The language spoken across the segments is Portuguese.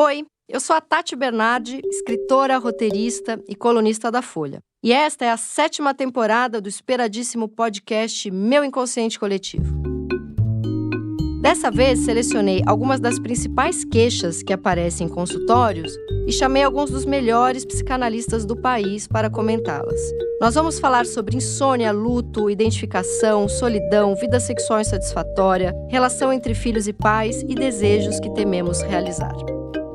Oi, eu sou a Tati Bernardi, escritora, roteirista e colunista da Folha. E esta é a 7ª temporada do esperadíssimo podcast Meu Inconsciente Coletivo. Dessa vez, selecionei algumas das principais queixas que aparecem em consultórios e chamei alguns dos melhores psicanalistas do país para comentá-las. Nós vamos falar sobre insônia, luto, identificação, solidão, vida sexual insatisfatória, relação entre filhos e pais e desejos que tememos realizar.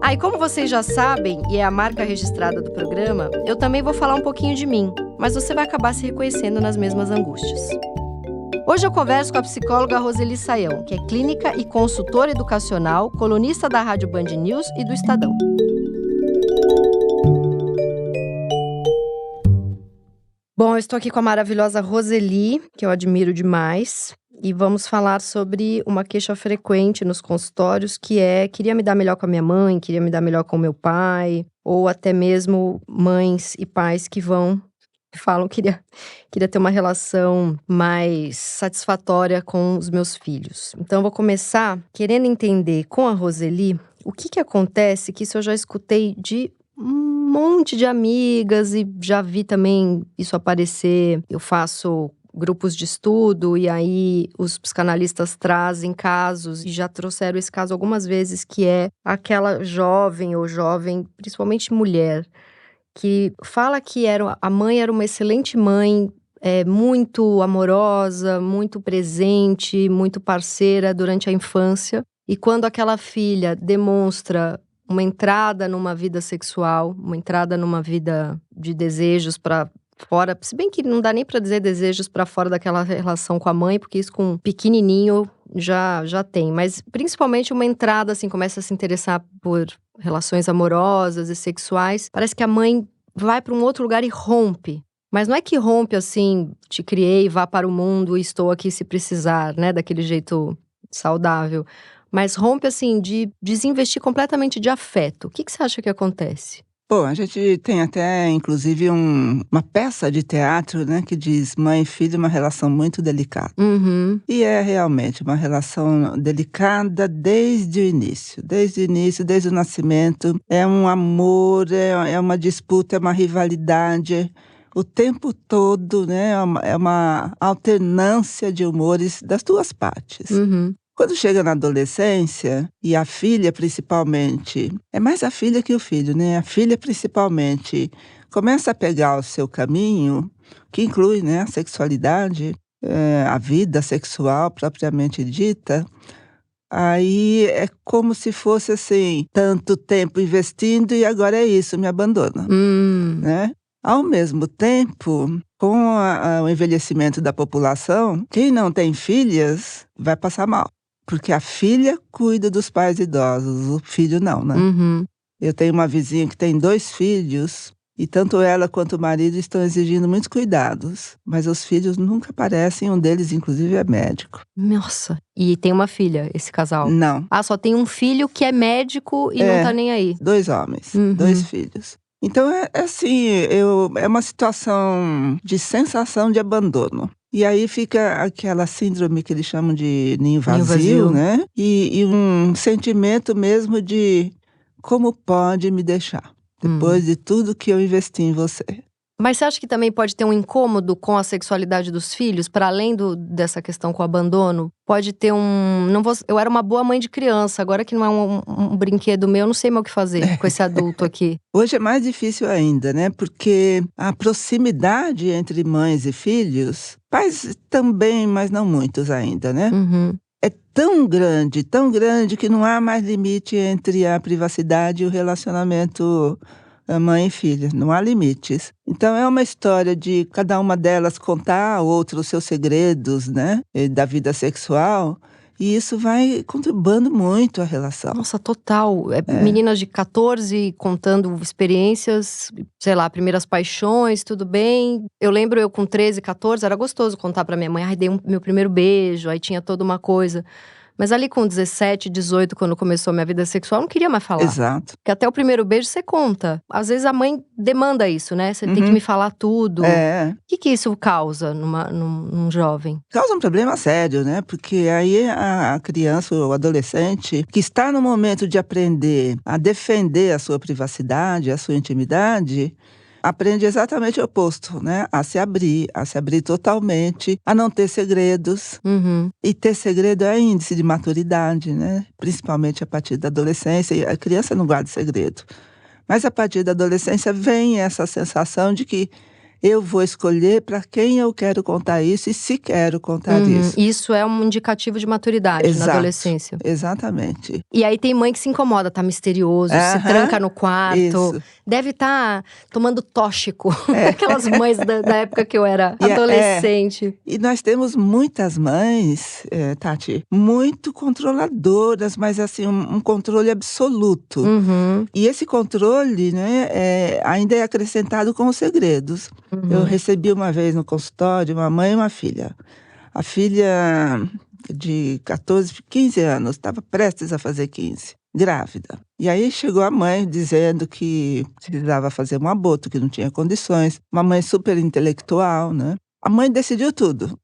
E como vocês já sabem, e é a marca registrada do programa, eu também vou falar um pouquinho de mim, mas você vai acabar se reconhecendo nas mesmas angústias. Hoje eu converso com a psicóloga Roseli Saião, que é clínica e consultora educacional, colunista da Rádio Band News e do Estadão. Bom, eu estou aqui com a maravilhosa Roseli, que eu admiro demais. E vamos falar sobre uma queixa frequente nos consultórios, que é: queria me dar melhor com a minha mãe, queria me dar melhor com o meu pai, ou até mesmo mães e pais que falam que queria ter uma relação mais satisfatória com os meus filhos. Então eu vou começar querendo entender com a Roseli o que acontece, que isso eu já escutei de um monte de amigas e já vi também isso aparecer. Eu faço grupos de estudo e aí os psicanalistas trazem casos, e já trouxeram esse caso algumas vezes, que é aquela jovem ou jovem, principalmente mulher, que fala que a mãe era uma excelente mãe, muito amorosa, muito presente, muito parceira durante a infância, e quando aquela filha demonstra uma entrada numa vida sexual, uma entrada numa vida de desejos para fora, se bem que não dá nem para dizer desejos para fora daquela relação com a mãe, porque isso com um pequenininho já tem, mas principalmente uma entrada, assim, começa a se interessar por relações amorosas e sexuais, parece que a mãe vai para um outro lugar e rompe. Mas não é que rompe assim, te criei, vá para o mundo e estou aqui se precisar, né, daquele jeito saudável, mas rompe assim, de desinvestir completamente de afeto. O que você acha que acontece? Bom, a gente tem até, inclusive, uma peça de teatro, né, que diz: mãe e filho, uma relação muito delicada. Uhum. E é realmente uma relação delicada desde o início, desde o nascimento. É um amor, é uma disputa, é uma rivalidade o tempo todo, né? É uma alternância de humores das duas partes. Uhum. Quando chega na adolescência, e a filha principalmente, é mais a filha que o filho, né? A filha principalmente começa a pegar o seu caminho, que inclui, né, a sexualidade, a vida sexual propriamente dita. Aí é como se fosse assim, tanto tempo investindo e agora é isso, me abandona, né? Ao mesmo tempo, com o envelhecimento da população, quem não tem filhas vai passar mal. Porque a filha cuida dos pais idosos, o filho não, né? Uhum. Eu tenho uma vizinha que tem 2 filhos, e tanto ela quanto o marido estão exigindo muitos cuidados. Mas os filhos nunca aparecem, um deles inclusive é médico. Nossa, e tem uma filha, esse casal? Não. Só tem um filho que é médico e não tá nem aí. 2 homens, 2 filhos. Então é assim, é uma situação de sensação de abandono. E aí fica aquela síndrome que eles chamam de ninho vazio, né? E um sentimento mesmo de: como pode me deixar, depois de tudo que eu investi em você? Mas você acha que também pode ter um incômodo com a sexualidade dos filhos, para além dessa questão com o abandono? Pode ter eu era uma boa mãe de criança, agora que não é um brinquedo meu, eu não sei mais o que fazer com esse adulto aqui. Hoje é mais difícil ainda, né? Porque a proximidade entre mães e filhos, pais também, mas não muitos ainda, né? Uhum. É tão grande que não há mais limite entre a privacidade e o relacionamento mãe e filha, não há limites. Então é uma história de cada uma delas contar a outra os seus segredos, né, da vida sexual, e isso vai contribuindo muito à relação. Nossa, total. Meninas de 14 contando experiências, sei lá, primeiras paixões, tudo bem. Eu lembro, eu com 13, 14, era gostoso contar pra minha mãe. Dei meu primeiro beijo, aí tinha toda uma coisa. Mas ali com 17, 18, quando começou a minha vida sexual, eu não queria mais falar. Exato. Porque até o primeiro beijo você conta. Às vezes a mãe demanda isso, né? Você tem que Uhum. me falar tudo. É. O que isso causa num jovem? Causa um problema sério, né, porque aí a criança ou o adolescente que está no momento de aprender a defender a sua privacidade, a sua intimidade, aprende exatamente o oposto, né, a se abrir totalmente, a não ter segredos. Uhum. E ter segredo é índice de maturidade, né, principalmente a partir da adolescência, e a criança não guarda segredo. Mas a partir da adolescência vem essa sensação de que eu vou escolher para quem eu quero contar isso e se quero contar Uhum. isso. Isso é um indicativo de maturidade na Exato, adolescência. exatamente. E aí tem mãe que se incomoda, tá misterioso, se Aham, tranca no quarto, isso. deve estar tomando tóxico. É. Aquelas mães da época que eu era E adolescente. E nós temos muitas mães, Tati, muito controladoras, mas assim, um controle absoluto. Uhum, E esse controle, né, ainda é acrescentado com os segredos. Eu uhum. recebi uma vez no consultório uma mãe e uma filha. A filha de 14, 15 anos, estava prestes a fazer 15, grávida. E aí chegou a mãe dizendo que precisava fazer um aborto, que não tinha condições. Uma mãe super intelectual, né? A mãe decidiu tudo.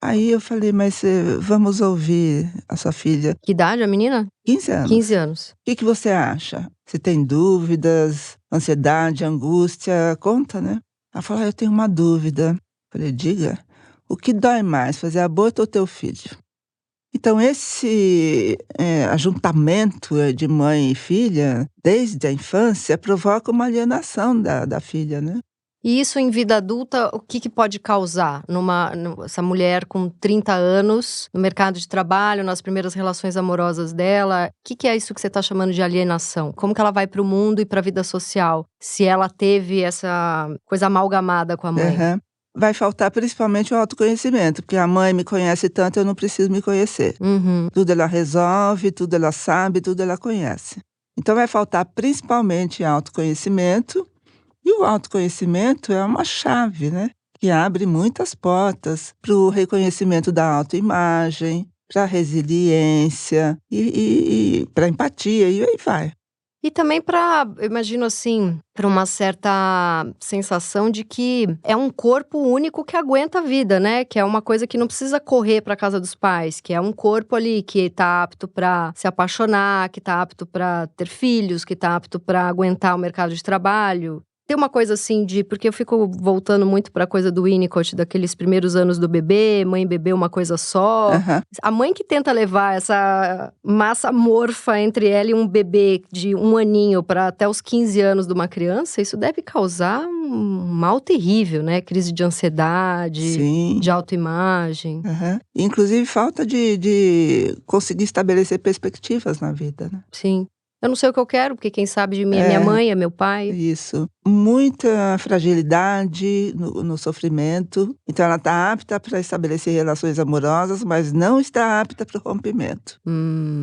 Aí eu falei, mas vamos ouvir a sua filha. Que idade a menina? 15 anos. 15 anos. O que você acha? Se tem dúvidas, ansiedade, angústia, conta, né? Ela falou, eu tenho uma dúvida. Falei, diga, o que dói mais, fazer aborto ou ter o filho? Então esse ajuntamento de mãe e filha, desde a infância, provoca uma alienação da filha, né? E isso em vida adulta, o que pode causar essa mulher com 30 anos, no mercado de trabalho, nas primeiras relações amorosas dela? O que é isso que você está chamando de alienação? Como que ela vai para o mundo e para a vida social, se ela teve essa coisa amalgamada com a mãe? Uhum. Vai faltar principalmente o autoconhecimento, porque a mãe me conhece tanto, eu não preciso me conhecer. Uhum. Tudo ela resolve, tudo ela sabe, tudo ela conhece. Então vai faltar principalmente autoconhecimento. E o autoconhecimento é uma chave, né, que abre muitas portas para o reconhecimento da autoimagem, para a resiliência e para a empatia, e aí vai. E também eu imagino assim, para uma certa sensação de que é um corpo único que aguenta a vida, né? Que é uma coisa que não precisa correr para casa dos pais, que é um corpo ali que tá apto para se apaixonar, que tá apto para ter filhos, que tá apto para aguentar o mercado de trabalho. Tem uma coisa assim porque eu fico voltando muito pra coisa do Winnicott, daqueles primeiros anos do bebê, mãe e bebê uma coisa só. Uhum. A mãe que tenta levar essa massa amorfa entre ela e um bebê de 1 aninho para até os 15 anos de uma criança, isso deve causar um mal terrível, né? Crise de ansiedade, Sim. de autoimagem. Uhum. Inclusive falta de conseguir estabelecer perspectivas na vida, né? Sim. Eu não sei o que eu quero, porque quem sabe de mim é minha mãe, é meu pai. Isso. Muita fragilidade no sofrimento. Então ela está apta para estabelecer relações amorosas, mas não está apta para o rompimento.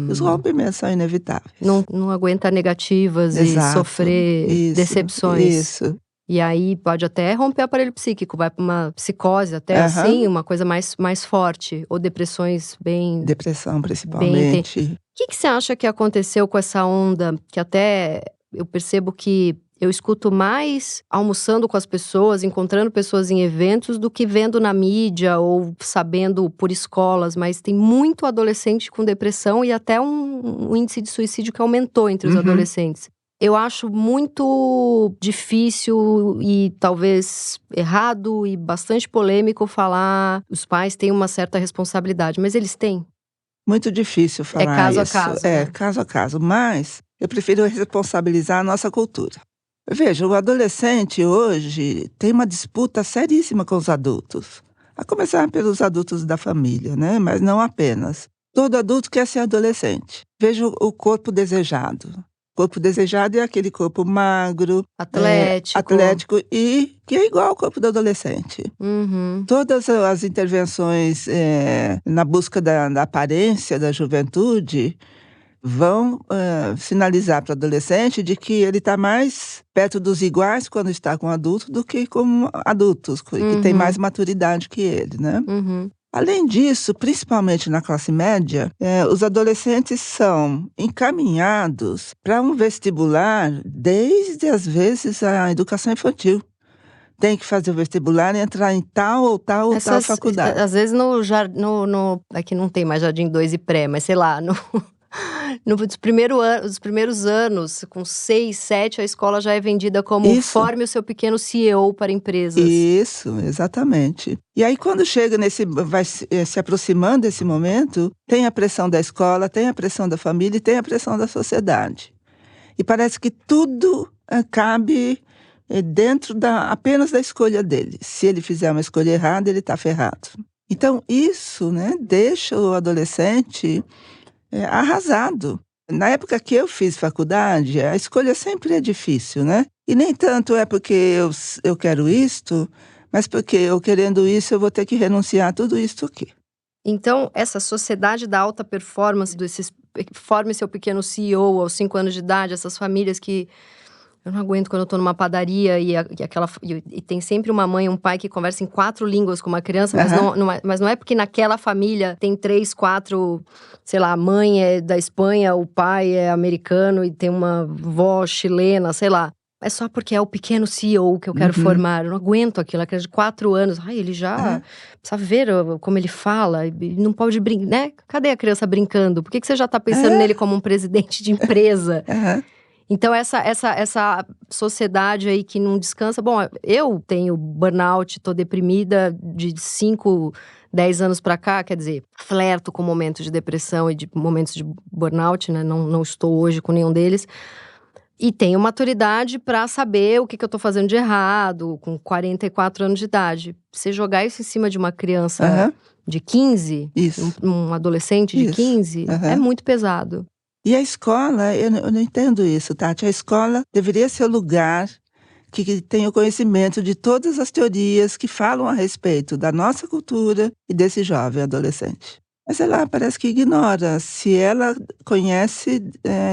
Os rompimentos são inevitáveis. Não aguenta negativas. Exato. E sofrer decepções. Isso. E aí pode até romper o aparelho psíquico, vai para uma psicose até assim, uma coisa mais forte. Ou depressões bem... Depressão, principalmente. O que você acha que aconteceu com essa onda? Que até eu percebo que eu escuto mais almoçando com as pessoas, encontrando pessoas em eventos, do que vendo na mídia ou sabendo por escolas. Mas tem muito adolescente com depressão e até um índice de suicídio que aumentou entre os adolescentes. Eu acho muito difícil e talvez errado e bastante polêmico falar os pais têm uma certa responsabilidade, mas eles têm. Muito difícil falar isso. É caso a caso. É, caso a caso. Mas eu prefiro responsabilizar a nossa cultura. Veja, o adolescente hoje tem uma disputa seríssima com os adultos. A começar pelos adultos da família, né? Mas não apenas. Todo adulto quer ser adolescente. Veja o corpo desejado. O corpo desejado é aquele corpo magro, atlético e que é igual ao corpo do adolescente. Todas as intervenções na busca da aparência da juventude vão sinalizar para o adolescente de que ele está mais perto dos iguais quando está com adulto do que com adultos, que tem mais maturidade que ele, né? Além disso, principalmente na classe média, os adolescentes são encaminhados para um vestibular desde, às vezes, a educação infantil. Tem que fazer o vestibular e entrar em tal ou tal ou tal faculdade. Às vezes aqui não tem mais Jardim 2 e pré, mas sei lá, dos primeiros anos, com 6, 7, a escola já é vendida como Isso. forme o seu pequeno CEO para empresas. Isso, exatamente. E aí quando chega vai se aproximando desse momento, tem a pressão da escola, tem a pressão da família e tem a pressão da sociedade. E parece que tudo cabe dentro apenas da escolha dele. Se ele fizer uma escolha errada, ele está ferrado. Então isso, né, deixa o adolescente arrasado. Na época que eu fiz faculdade, a escolha sempre é difícil, né? E nem tanto é porque eu quero isto, mas porque eu querendo isso, eu vou ter que renunciar a tudo isto aqui. Então, essa sociedade da alta performance, forme seu pequeno CEO aos 5 anos de idade, essas famílias que eu não aguento quando eu tô numa padaria e tem sempre uma mãe e um pai que conversam em 4 línguas com uma criança, mas não é porque naquela família tem 3, 4, sei lá, a mãe é da Espanha, o pai é americano e tem uma vó chilena, sei lá. É só porque é o pequeno CEO que eu quero formar. Eu não aguento aquilo, a criança de 4 anos. Ai, ele já precisa ver como ele fala, não pode brincar, né? Cadê a criança brincando? Por que você já tá pensando nele como um presidente de empresa? Então, essa sociedade aí que não descansa… Bom, eu tenho burnout, tô deprimida de 5, 10 anos pra cá. Quer dizer, flerto com momentos de depressão e de momentos de burnout, né? Não estou hoje com nenhum deles. E tenho maturidade pra saber o que eu tô fazendo de errado, com 44 anos de idade. Você jogar isso em cima de uma criança de 15, um adolescente de 15, é muito pesado. E a escola, eu não entendo isso, Tati. A escola deveria ser o lugar que tem o conhecimento de todas as teorias que falam a respeito da nossa cultura e desse jovem adolescente. Mas ela parece que ignora. Se ela conhece,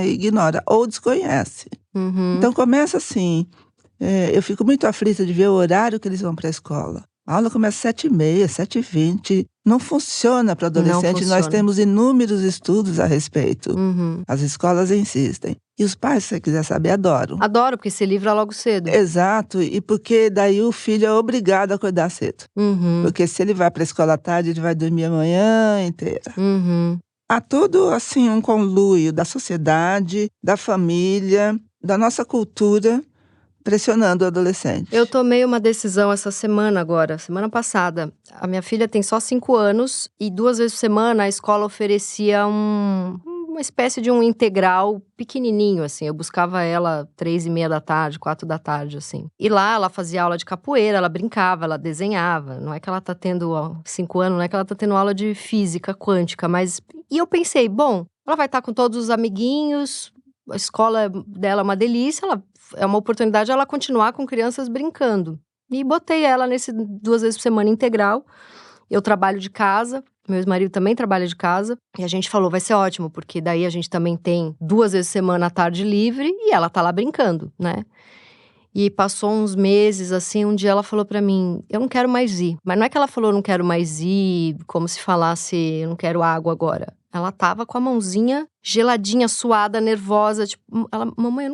ignora ou desconhece. Então começa assim, eu fico muito aflita de ver o horário que eles vão para a escola. A aula começa às 7h30, 7h20. Não funciona para adolescente. Nós temos inúmeros estudos a respeito. As escolas insistem. E os pais, se você quiser saber, adoram. Adoro, porque se livra logo cedo. Exato, e porque daí o filho é obrigado a acordar cedo. Porque se ele vai para a escola à tarde, ele vai dormir a manhã inteira. Há todo, assim, um conluio da sociedade, da família, da nossa cultura, pressionando o adolescente. Eu tomei uma decisão essa semana agora, semana passada. A minha filha tem só 5 anos e 2 vezes por semana a escola oferecia uma espécie de um integral pequenininho, assim. Eu buscava ela 3h30 da tarde, 4 da tarde, assim. E lá ela fazia aula de capoeira, ela brincava, ela desenhava. Não é que ela tá tendo 5 anos, não é que ela tá tendo aula de física quântica, mas… E eu pensei, bom, ela vai estar com todos os amiguinhos, a escola dela é uma delícia, é uma oportunidade de ela continuar com crianças brincando. E botei ela nesse 2 vezes por semana integral. Eu trabalho de casa, meu ex-marido também trabalha de casa. E a gente falou, vai ser ótimo, porque daí a gente também tem 2 vezes por semana à tarde livre e ela tá lá brincando, né? E passou uns meses, assim, um dia ela falou pra mim, eu não quero mais ir. Mas não é que ela falou, não quero mais ir, como se falasse, eu não quero água agora. Ela tava com a mãozinha geladinha, suada, nervosa, tipo, mamãe,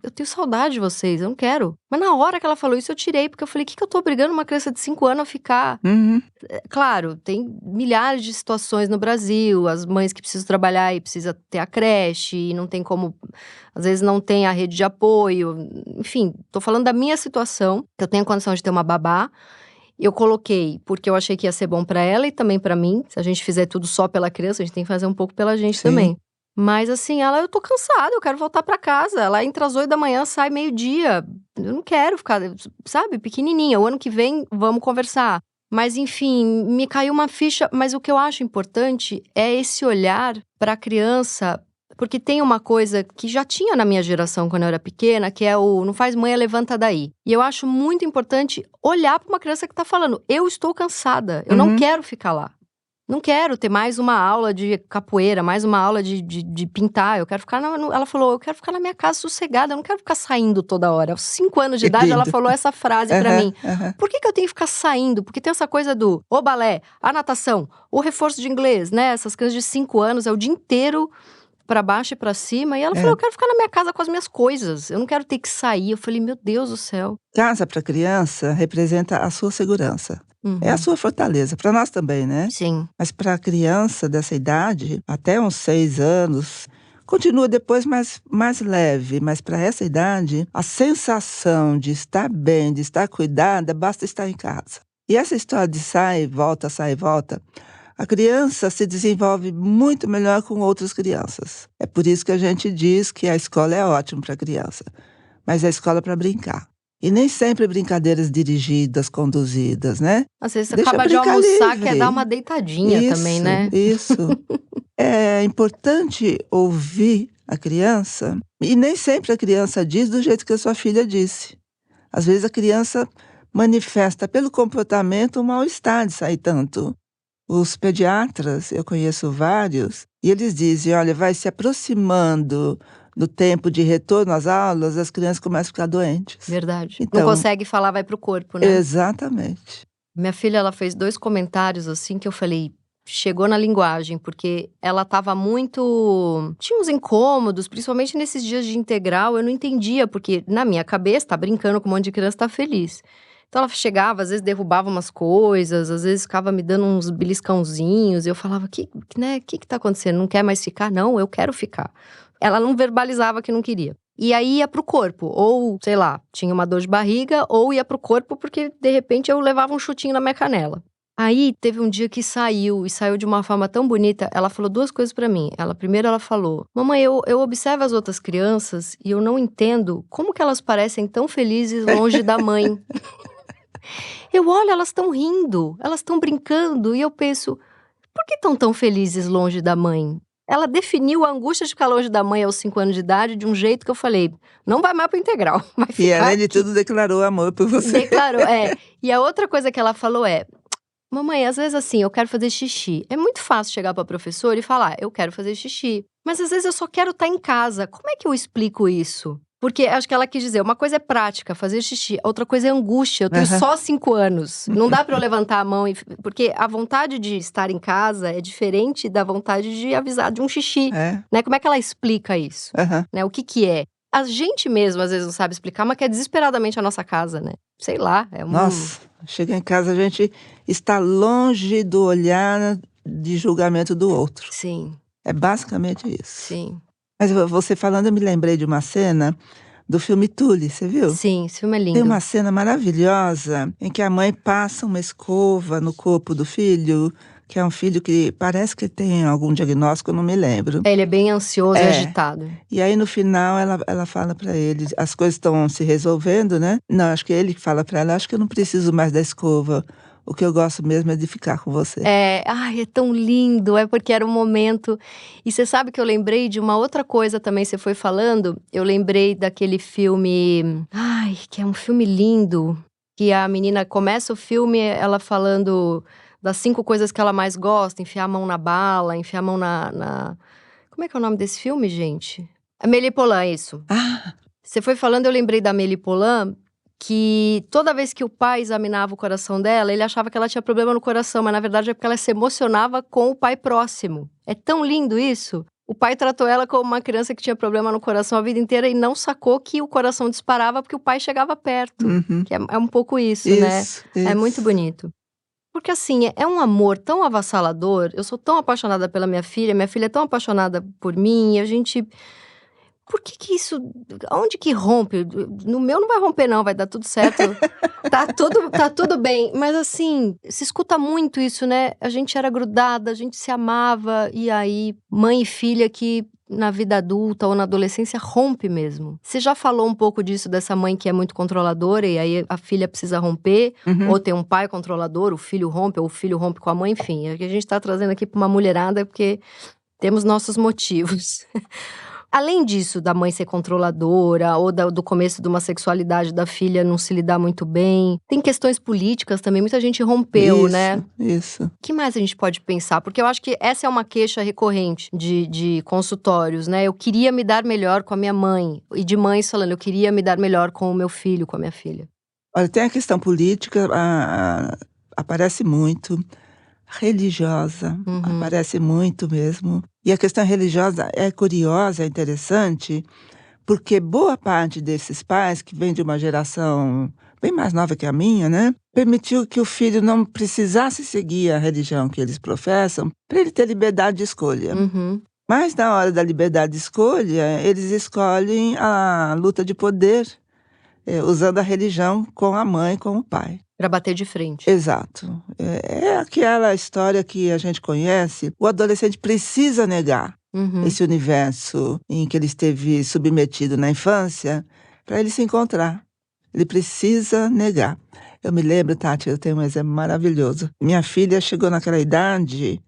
eu tenho saudade de vocês, eu não quero. Mas na hora que ela falou isso, eu tirei, porque eu falei, o que eu tô obrigando uma criança de 5 anos a ficar? Claro, tem milhares de situações no Brasil, as mães que precisam trabalhar e precisam ter a creche, e não tem como, às vezes não tem a rede de apoio, enfim, tô falando da minha situação, que eu tenho a condição de ter uma babá. Eu coloquei porque eu achei que ia ser bom pra ela e também pra mim. Se a gente fizer tudo só pela criança, a gente tem que fazer um pouco pela gente também. Mas assim, eu tô cansada, eu quero voltar pra casa. Ela entra às 8 da manhã, sai meio-dia. Eu não quero ficar, sabe, pequenininha. O ano que vem, vamos conversar. Mas enfim, me caiu uma ficha. Mas o que eu acho importante é esse olhar pra criança. Porque tem uma coisa que já tinha na minha geração quando eu era pequena, que é o não faz manha, levanta daí. E eu acho muito importante olhar para uma criança que tá falando, eu estou cansada, eu não quero ficar lá. Não quero ter mais uma aula de capoeira, mais uma aula de pintar. Eu quero ficar ela falou: "Eu quero ficar na minha casa sossegada, eu não quero ficar saindo toda hora". Aos 5 anos de Que idade, ela lindo. falou essa frase pra Aham, mim. aham. Por que eu tenho que ficar saindo? Porque tem essa coisa do o balé, a natação, o reforço de inglês, né? Essas crianças de 5 anos, é o dia inteiro pra baixo e pra cima. E ela falou: É. "Eu quero ficar na minha casa com as minhas coisas, eu não quero ter que sair". Eu falei: "Meu Deus do céu". Casa para criança representa a sua segurança. É a Uhum. sua fortaleza, para nós também, né. Sim. Mas para a criança dessa idade, até uns 6 anos, continua depois mais leve, mas para essa idade, a sensação de estar bem, de estar cuidada, basta estar em casa. E essa história de sai e volta, a criança se desenvolve muito melhor com outras crianças. É por isso que a gente diz que a escola é ótima para a criança, mas é a escola para brincar. E nem sempre brincadeiras dirigidas, conduzidas, né. Às vezes você Deixa acaba de brincar almoçar, quer dar livre. uma deitadinha também, Isso, né? isso. É importante ouvir a criança, e nem sempre a criança diz do jeito que a sua filha disse. Às vezes a criança manifesta pelo comportamento um mal-estar de sair tanto. Os pediatras, eu conheço vários, e eles dizem: "Olha, vai se aproximando do tempo de retorno às aulas, as crianças começam a ficar doentes". Verdade. Não Então consegue falar, vai pro corpo, né? exatamente. Minha filha, ela fez 2 comentários, assim, que eu falei: "Chegou na linguagem", porque ela estava muito tinha uns incômodos, principalmente nesses dias de integral, eu não entendia, porque na minha cabeça tá brincando com um monte de criança, tá feliz. Então ela chegava, às vezes derrubava umas coisas, às vezes ficava me dando uns beliscãozinhos, e eu falava: Que tá acontecendo? Não quer mais ficar?". "Não, eu quero ficar". Ela não verbalizava que não queria. E aí ia pro corpo, ou sei lá, tinha uma dor de barriga, ou ia pro corpo porque de repente eu levava um chutinho na minha canela. Aí teve um dia que saiu, e saiu de uma forma tão bonita, ela falou 2 coisas pra mim. Primeiro ela falou: "Mamãe, eu observo as outras crianças e eu não entendo como que elas parecem tão felizes longe da mãe. Eu olho, elas estão rindo, elas estão brincando", e eu penso: "Por que estão tão felizes longe da mãe?". Ela definiu a angústia de ficar longe da mãe aos 5 anos de idade de um jeito que eu falei: "Não vai mais para o integral, vai E ficar além de aqui". tudo declarou amor por você. Declarou, é. E a outra coisa que ela falou é: "Mamãe, às vezes, assim, eu quero fazer xixi. É muito fácil chegar pra professora e falar: 'Eu quero fazer xixi', mas às vezes eu só quero estar em casa. Como é que eu explico isso?". Porque acho que ela quis dizer, uma coisa é prática, fazer xixi, outra coisa é angústia. Eu tenho Aham. só 5 anos, não dá pra eu levantar a mão porque a vontade de estar em casa é diferente da vontade de avisar de um xixi, É. né. Como é que ela explica isso, Aham. né, o que que é? A gente mesmo às vezes não sabe explicar, mas quer desesperadamente a nossa casa, né. Sei lá, é um Nossa, chega em casa, a gente está longe do olhar de julgamento do outro. sim, É basicamente isso. sim. Mas você falando, eu me lembrei de uma cena do filme Tully, você viu? Sim, esse filme é Tem lindo. uma cena maravilhosa em que a mãe passa uma escova no corpo do filho, que é um filho que parece que tem algum diagnóstico, eu não me lembro. É, ele é bem ansioso e É. agitado. E aí no final ela fala pra ele, as coisas estão se resolvendo, né. Não, acho que é ele que fala pra ela: "Acho que eu não preciso mais da escova, o que eu gosto mesmo é de ficar com você". É, ai, é tão lindo, é porque era um momento e você sabe que eu lembrei de uma outra coisa também, você foi falando, eu lembrei daquele filme, ai, que é um filme lindo, que a menina começa o filme ela falando das 5 coisas que ela mais gosta, enfiar a mão na bala, enfiar a mão na como é que é o nome desse filme, gente? Amélie Poulain, isso. Ah, Você foi falando, eu lembrei da Amélie Poulain, que toda vez que o pai examinava o coração dela, ele achava que ela tinha problema no coração, mas na verdade é porque ela se emocionava com o pai próximo. É tão lindo isso. O pai tratou ela como uma criança que tinha problema no coração a vida inteira e não sacou que o coração disparava porque o pai chegava perto. uhum. Que é um pouco isso, né? Isso, É muito isso. bonito. Porque assim, é um amor tão avassalador, eu sou tão apaixonada pela minha filha é tão apaixonada por mim, e a gente por que que isso aonde que rompe? No meu não vai romper não, vai dar tudo certo. Tá tudo bem, mas assim, se escuta muito isso, né, a gente era grudada, a gente se amava, e aí mãe e filha que na vida adulta ou na adolescência rompe mesmo. Você já falou um pouco disso, dessa mãe que é muito controladora e aí a filha precisa romper, Uhum. ou tem um pai controlador, o filho rompe ou o filho rompe com a mãe, enfim, é o que a gente tá trazendo aqui pra uma mulherada, porque temos nossos motivos. Além disso, da mãe ser controladora, ou do começo de uma sexualidade da filha não se lidar muito bem. Tem questões políticas também, muita gente rompeu, né? Isso. O que mais a gente pode pensar? Porque eu acho que essa é uma queixa recorrente de consultórios, né? Eu queria me dar melhor com a minha mãe. E de mães falando, eu queria me dar melhor com o meu filho, com a minha filha. Olha, tem a questão política, aparece muito. Religiosa, aparece muito mesmo. E a questão religiosa é curiosa, é interessante, porque boa parte desses pais, que vêm de uma geração bem mais nova que a minha, né, permitiu que o filho não precisasse seguir a religião que eles professam, para ele ter liberdade de escolha. Mas na hora da liberdade de escolha, eles escolhem a luta de poder, usando a religião com a mãe, com o pai. Para bater de frente. Exato. É aquela história que a gente conhece. O adolescente precisa negar esse universo em que ele esteve submetido na infância para ele se encontrar. Ele precisa negar. Eu me lembro, Tati, eu tenho um exemplo maravilhoso. Minha filha chegou naquela idade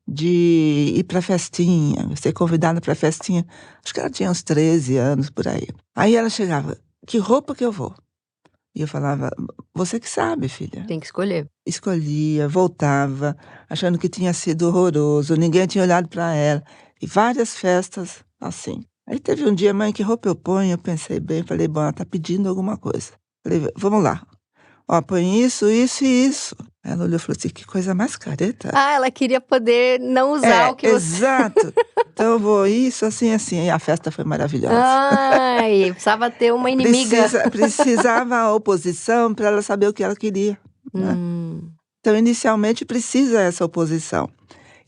de ir para festinha, ser convidada para festinha. Acho que ela tinha uns 13 anos, por aí. Aí ela chegava, que roupa que eu vou? E eu falava, você que sabe, filha. Tem que escolher. Escolhia, voltava, achando que tinha sido horroroso, ninguém tinha olhado para ela. E várias festas assim. Aí teve um dia, mãe, que roupa eu ponho? Eu pensei bem, falei, bom, ela tá pedindo alguma coisa. Falei, vamos lá. Ó, põe isso, isso e isso. Ela olhou e falou assim, que coisa mais careta. Ah, ela queria poder não usar o que você... Exato. Então eu vou isso, assim, assim. E a festa foi maravilhosa. Ai, precisava ter uma inimiga. Precisava a oposição para ela saber o que ela queria. Né? Então, inicialmente, precisa essa oposição.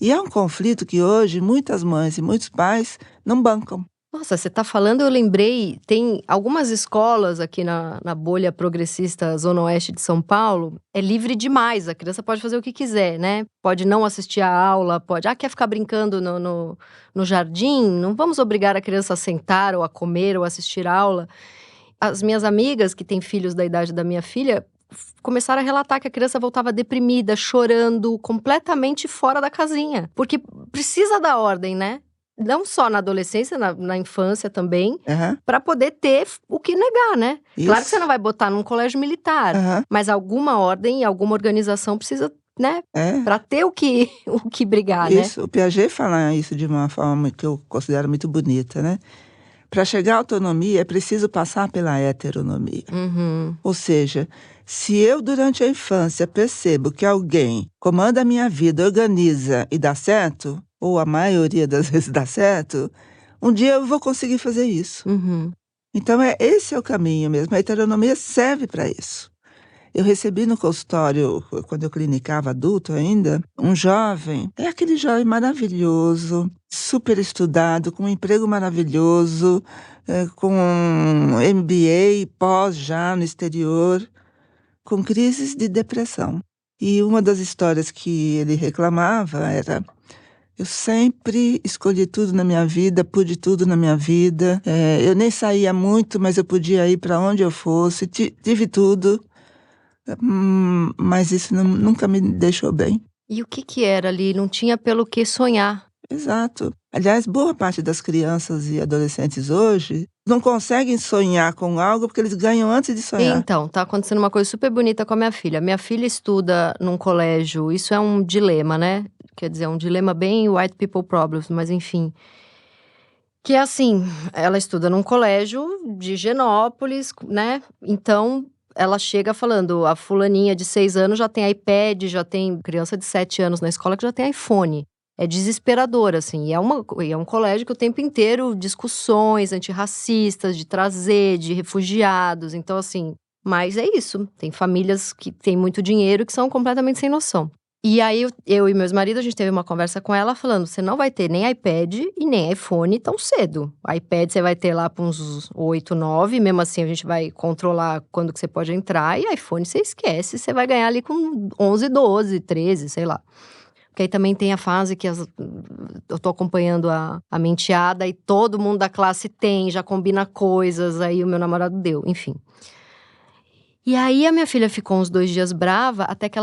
E é um conflito que hoje muitas mães e muitos pais não bancam. Nossa, você tá falando, eu lembrei, tem algumas escolas aqui na bolha progressista Zona Oeste de São Paulo, é livre demais, a criança pode fazer o que quiser, né? Pode não assistir a aula, pode, quer ficar brincando no jardim? Não vamos obrigar a criança a sentar, ou a comer, ou assistir a aula. As minhas amigas, que têm filhos da idade da minha filha, começaram a relatar que a criança voltava deprimida, chorando, completamente fora da casinha. Porque precisa da ordem, né? Não só na adolescência, na infância também, para poder ter o que negar, né? Isso. Claro que você não vai botar num colégio militar, mas alguma ordem e alguma organização precisa, né? Para ter o que brigar, isso, né? O Piaget fala isso de uma forma que eu considero muito bonita, né? Para chegar à autonomia é preciso passar pela heteronomia. Ou seja, se eu durante a infância percebo que alguém comanda a minha vida, organiza e dá certo, ou a maioria das vezes dá certo, um dia eu vou conseguir fazer isso. Então esse é o caminho mesmo, a heteronomia serve para isso. Eu recebi no consultório, quando eu clinicava adulto ainda, um jovem, é aquele jovem maravilhoso, super estudado, com um emprego maravilhoso, com um MBA pós já no exterior, com crises de depressão. E uma das histórias que ele reclamava era: eu sempre escolhi tudo na minha vida, pude tudo na minha vida, eu nem saía muito, mas eu podia ir para onde eu fosse, tive tudo. Mas isso nunca me deixou bem. E o que era ali? Não tinha pelo que sonhar. Exato. Aliás, boa parte das crianças e adolescentes hoje não conseguem sonhar com algo porque eles ganham antes de sonhar. Então, tá acontecendo uma coisa super bonita com a minha filha. Minha filha estuda num colégio, isso é um dilema, né? Quer dizer, é um dilema bem white people problems, mas enfim. Que é assim, ela estuda num colégio de Higienópolis, né? Então, ela chega falando, a fulaninha de 6 anos já tem iPad, já tem criança de 7 anos na escola que já tem iPhone. É desesperador, assim, e é um colégio que o tempo inteiro discussões antirracistas, de trazer, de refugiados, então assim, mas é isso, tem famílias que têm muito dinheiro que são completamente sem noção. E aí, eu e meus maridos, a gente teve uma conversa com ela falando, você não vai ter nem iPad e nem iPhone tão cedo. O iPad você vai ter lá para uns 8, 9, mesmo assim a gente vai controlar quando que você pode entrar. E iPhone você esquece, você vai ganhar ali com 11, 12, 13, sei lá. Porque aí também tem a fase que eu tô acompanhando a minha enteada e todo mundo da classe tem, já combina coisas, aí o meu namorado deu, enfim. E aí a minha filha ficou uns 2 dias brava, até que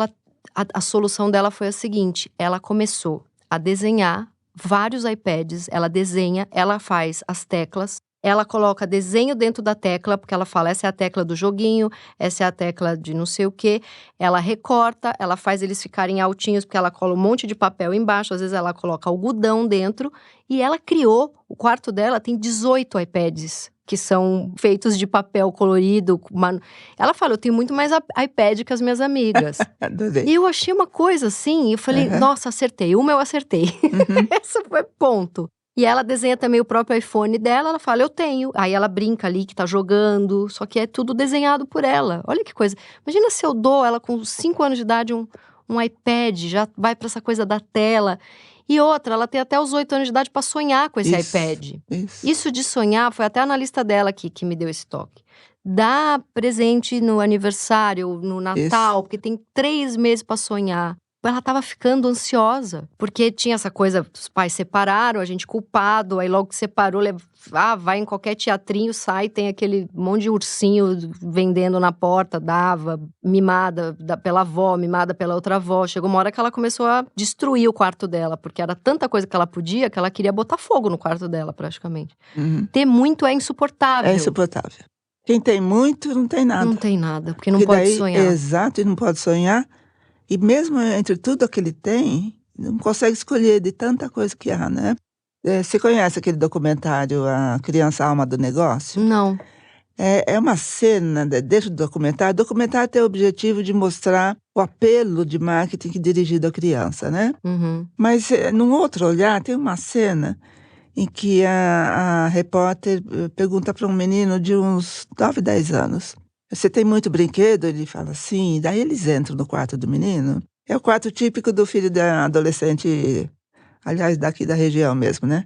a solução dela foi a seguinte, ela começou a desenhar vários iPads, ela desenha, ela faz as teclas, ela coloca desenho dentro da tecla, porque ela fala: "Essa é a tecla do joguinho, essa é a tecla de não sei o quê". Ela recorta, ela faz eles ficarem altinhos, porque ela cola um monte de papel embaixo, às vezes ela coloca algodão dentro, e ela criou o quarto dela tem 18 iPads, que são feitos de papel colorido, ela fala: "Eu tenho muito mais iPad que as minhas amigas". Adorei. E eu achei uma coisa assim, eu falei: Aham. "Nossa, acertei, uma eu acertei". Uhum. Essa foi ponto. E ela desenha também o próprio iPhone dela, ela fala: "Eu tenho". Aí ela brinca ali que tá jogando, só que é tudo desenhado por ela. Olha que coisa. Imagina se eu dou ela com 5 anos de idade um iPad, já vai pra essa coisa da tela. E outra, ela tem até os 8 anos de idade pra sonhar com esse Isso, iPad. isso. Isso de sonhar foi até a analista dela que me deu esse toque. Dá presente no aniversário, no Isso. Natal, porque tem 3 meses pra sonhar. Ela estava ficando ansiosa, porque tinha essa coisa, os pais separaram, a gente culpado, aí logo que separou, vai em qualquer teatrinho, sai, tem aquele monte de ursinho vendendo na porta, dava, mimada pela avó, mimada pela outra avó. Chegou uma hora que ela começou a destruir o quarto dela, porque era tanta coisa que ela podia, que ela queria botar fogo no quarto dela, praticamente. Uhum. Ter muito é É insuportável. insuportável. Quem tem muito não tem Não nada. tem nada, porque não Porque pode daí sonhar. exato, e não pode sonhar, e mesmo entre tudo que ele tem, não consegue escolher de tanta coisa que há, né. Você conhece aquele documentário A Criança Alma do Negócio? Não. É uma cena de dentro do documentário. O documentário tem o objetivo de mostrar o apelo de marketing dirigido à criança, né. Uhum. Mas, num outro olhar, tem uma cena em que a repórter, pergunta para um menino de uns 9, 10 anos: "Você tem muito brinquedo?" Ele fala: "Sim". Daí eles entram no quarto do menino. É o quarto típico do filho da adolescente, aliás, daqui da região mesmo, né.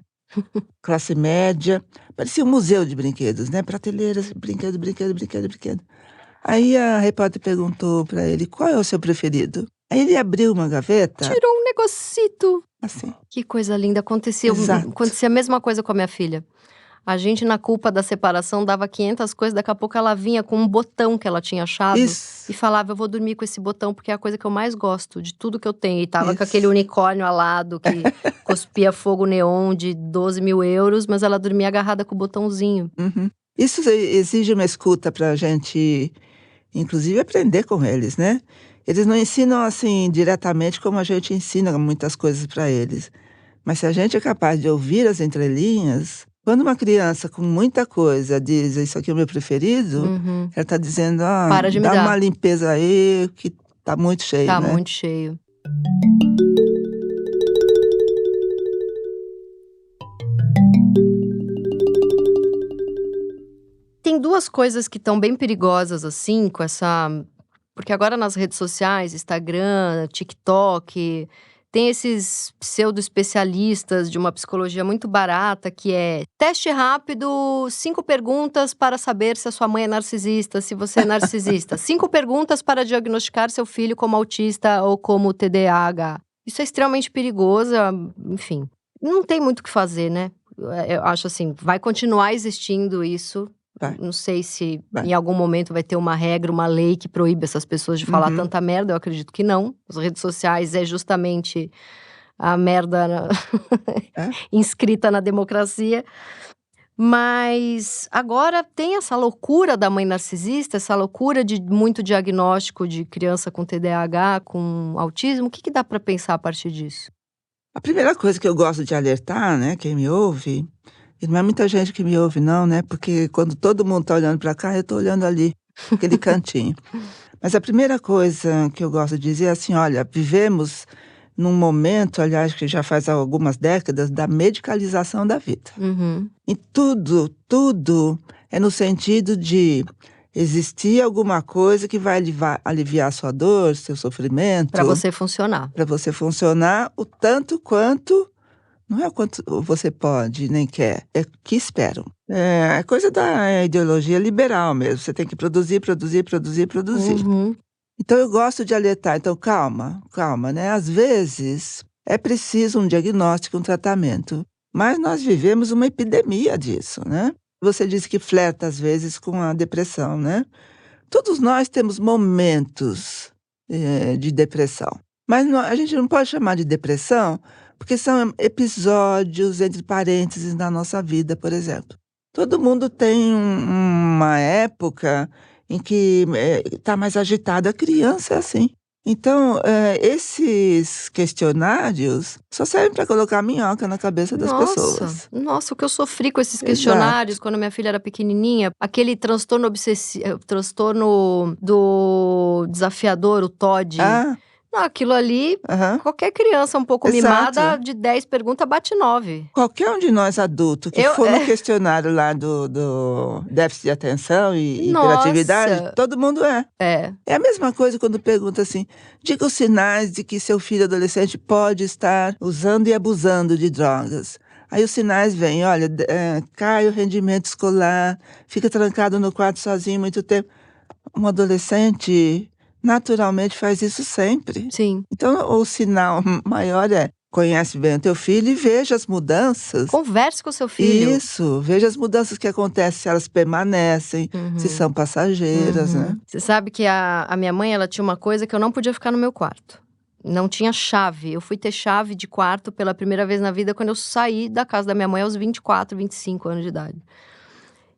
Classe média, parecia um museu de brinquedos, né, prateleiras, brinquedo, brinquedo, brinquedo, brinquedo. Aí a repórter perguntou para ele: "Qual é o seu preferido?" Aí ele abriu uma gaveta, Tirou um negocito. assim, Que coisa linda, exato. acontecia a mesma coisa com a minha filha. A gente na culpa da separação dava 500 coisas, daqui a pouco ela vinha com um botão que ela tinha achado Isso, e falava: "Eu vou dormir com esse botão, porque é a coisa que eu mais gosto de tudo que eu tenho", e tava com aquele isso. unicórnio alado que cuspia fogo neon de 12.000 euros, mas ela dormia agarrada com o botãozinho. Uhum. Isso exige uma escuta para a gente, inclusive, aprender com eles, né. Eles não ensinam, assim, diretamente como a gente ensina muitas coisas para eles. Mas se a gente é capaz de ouvir as entrelinhas, quando uma criança com muita coisa diz: "Isso aqui é o meu preferido", Uhum. ela está dizendo: "Ah, "Para de me dá uma dar, limpeza aí que tá muito cheio", tá né. muito cheio". Tem 2 coisas que estão bem perigosas, assim, com essa porque agora nas redes sociais, Instagram, TikTok, tem esses pseudo especialistas de uma psicologia muito barata, que é: teste rápido, 5 perguntas para saber se a sua mãe é narcisista, se você é narcisista. 5 perguntas para diagnosticar seu filho como autista ou como TDAH. Isso é extremamente perigoso, enfim, não tem muito o que fazer, né. Eu acho assim, vai continuar existindo isso, Vai, não sei se vai. em algum momento vai ter uma regra, uma lei que proíbe essas pessoas de falar Uhum. tanta merda, eu acredito que não. As redes sociais é justamente a merda É. inscrita na democracia. Mas agora tem essa loucura da mãe narcisista, essa loucura de muito diagnóstico de criança com TDAH, com autismo. O que que dá para pensar a partir disso? A primeira coisa que eu gosto de alertar, né, quem me ouve, e não é muita gente que me ouve não, né, porque quando todo mundo tá olhando para cá, eu tô olhando ali, aquele cantinho. Mas a primeira coisa que eu gosto de dizer é assim: "Olha, vivemos num momento, aliás, que já faz algumas décadas, da medicalização da vida". Uhum. E tudo, tudo é no sentido de existir alguma coisa que vai aliviar sua dor, seu Para sofrimento, você funcionar. para você funcionar o tanto quanto não é o quanto você pode, nem quer, é que esperam. É coisa da ideologia liberal mesmo, você tem que produzir, produzir, produzir, produzir. Uhum. Então eu gosto de alertar, então calma, calma, né, às vezes é preciso um diagnóstico, um tratamento, mas nós vivemos uma epidemia disso, né. Você disse que flerta às vezes com a depressão, né. Todos nós temos momentos, de depressão, mas a gente não pode chamar de depressão, Porque são episódios entre parênteses na nossa vida, por exemplo. Todo mundo tem uma época em que está mais agitada. A criança é assim. Então, esses questionários só servem para colocar minhoca na cabeça das pessoas. Nossa, o que eu sofri com esses Exato. questionários quando minha filha era pequenininha. Aquele transtorno obsessivo, transtorno do desafiador, o TOD. Ah, Não, aquilo ali, aham. qualquer criança um pouco Exato. mimada, de 10 perguntas, bate 9. Qualquer um de nós adultos que for no questionário lá do déficit de atenção e hiperatividade, Nossa. todo mundo é. É. É a mesma coisa quando pergunta assim: diga os sinais de que seu filho adolescente pode estar usando e abusando de drogas. Aí os sinais vêm, olha, cai o rendimento escolar, fica trancado no quarto sozinho muito tempo. Um adolescente naturalmente faz isso sempre. Sim. Então o sinal maior é: conhece bem o teu filho e veja as mudanças. Converse com o seu filho. Isso, veja as mudanças que acontecem, se elas permanecem, se são passageiras, né? Você sabe que a minha mãe, ela tinha uma coisa que eu não podia ficar no meu quarto. Não tinha chave. Eu fui ter chave de quarto pela primeira vez na vida quando eu saí da casa da minha mãe aos 24, 25 anos de idade.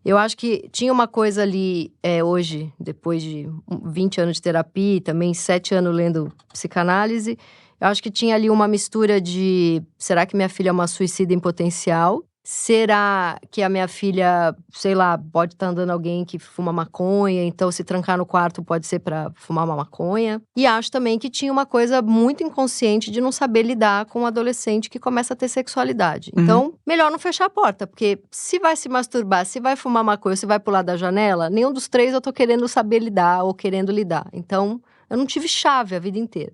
Eu acho que tinha uma coisa ali, hoje, depois de 20 anos de terapia e também 7 anos lendo psicanálise, eu acho que tinha ali uma mistura de: será que minha filha é uma suicida em potencial? Será que a minha filha, sei lá, pode estar andando alguém que fuma maconha, então se trancar no quarto pode ser pra fumar uma maconha? E acho também que tinha uma coisa muito inconsciente de não saber lidar com um adolescente que começa a ter sexualidade. Então, melhor não fechar a porta, porque se vai se masturbar, se vai fumar maconha, se vai pular da janela, nenhum dos três eu tô querendo saber lidar ou querendo lidar. Então, eu não tive chave a vida inteira.